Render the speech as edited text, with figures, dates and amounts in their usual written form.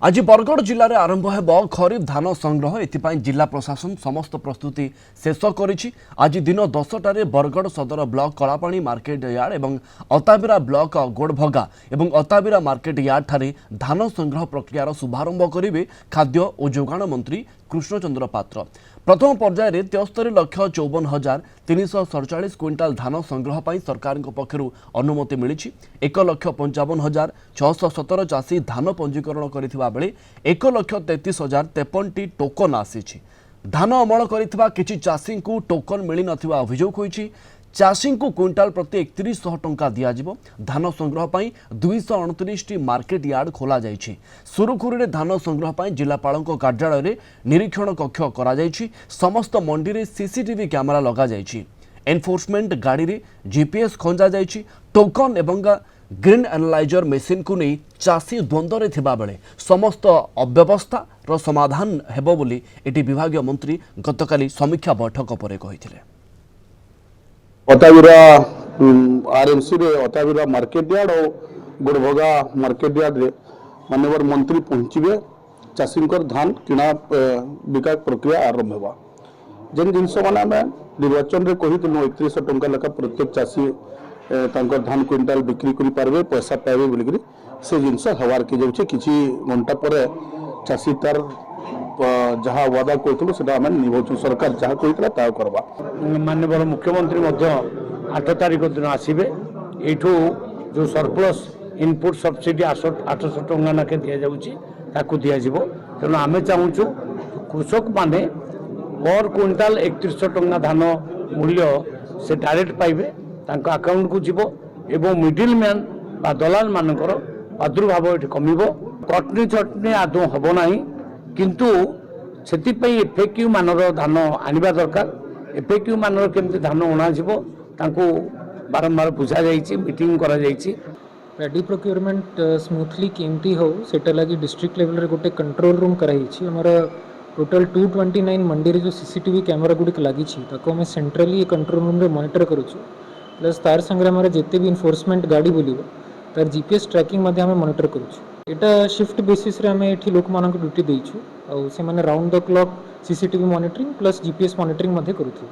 आज बरगढ़ जिले में आरंभ हो खरीफ धान संग्रह एथिपाई जिला प्रशासन समस्त प्रस्तुति शेष करिछि। आज दिन 10टार बरगढ़ सदर ब्लॉक कलापाणी मार्केट यार्ड और अताबिरा ब्लॉक गोड़भगा और अताबिरा मार्केट यार्ड ठारे धान संग्रह प्रक्रियार शुभारंभ करेंगे खाद्य और जोगाण मंत्री कृष्णचंद्र पात्र। प्रथम पर्यायर 73,54,347 क्विंटाल धान संग्रह पर सरकार पक्षर अनुमति मिली। 1,55,617 चाषी धान पंजीकरण करथिबा बेले 1,33,053 टोकन आसी। धान अमल करिथिबा किछि चाषी को टोकन मिली नथिबा अभियोग होईछि। चाषी को क्विंटाल प्रति 3100 टंका दियाजिबो। धान संग्रह पर 229 मार्केट यार्ड खोला जाइछि। सुरुखुरी धान संग्रह पर जिलापाल कार्यालय में निरीक्षण कक्ष करा जाइछि। समस्त मंडी रे सीसीटीवी कैमेरा लगा जाइछि। एनफोर्समेंट गाड़ी रे जीपीएस खंजा जाइछि। टोकन एवं ग्रीन एनालाइजर मेसीन को नहीं चाषी द्वंद्व थिबा बेले समस्त अव्यवस्था रो समाधान हेबो बोली एटी विभागीय मंत्री गतकाली समीक्षा बैठक पर कहिथिले। अताबिरा आरएमसी रे अताबिरा मार्केट यार्ड और गोड़भगा मार्केट यार्ड रे माननीय मंत्री पहुंचे चाषी धान किणा बिका प्रक्रिया आरंभ होगा। जेन जिनस मैंने आम निर्वाचन में कही 3100 टंका लेखा प्रत्येक चाषी धान क्विंटाल बिक्री करें पैसा पाइबे बोलिक से जिनस हवार कि किसी घंटा पर चाषी तार जहाँ वादा कहूँ से निभाऊ सरकार जहाँ कहता ता करवा। माननीय मुख्यमंत्री 8 तारिख दिन आसबे यू जो सरप्लस इनपुट सब्सिडी 800 टंका नाके दि जाऊँ दिज्व। तेणु आम चाहूँ कृषक माने पर क्विंटाल 3100 टंका धान मूल्य से डायरेक्ट पाइबे अकाउंट को जीव एवं मिडिल मैन बा दलाल मानकर प्रादुर्भाव ये कमिब। कटनी चटनी आदौ हम ना किंतु से एफएक्यू मानर धान आनिबा दरकार। एफएक्यू मानर केमती धान अणाजिव बारंबार बुझा जाइछि मीटिंग करा जाइछि। पैडी प्रोक्योरमेंट स्मूथली केमती हो सेटा लगी डिस्ट्रिक्ट लेवल रे गोटे कंट्रोल रूम कराइछि। हमारा टोटल 229 मंडी रे जो सीसीटीवी कैमेरा गुडिक लगी हमें सेंट्रली कंट्रोल रूम रे मॉनिटर करूछु। प्लस तार संगे हमारे जिते भी इनफोर्समेंट गाड़ी बुलिबो तार जीपीएस ट्रैकिंग मध्य हमें मॉनिटर करूछु। एटा शिफ्ट बेसिस रे हमें एठी लोक मानक ड्यूटी देइछु और से माने round the clock CCTV monitoring plus GPS monitoring मध्य करूछु।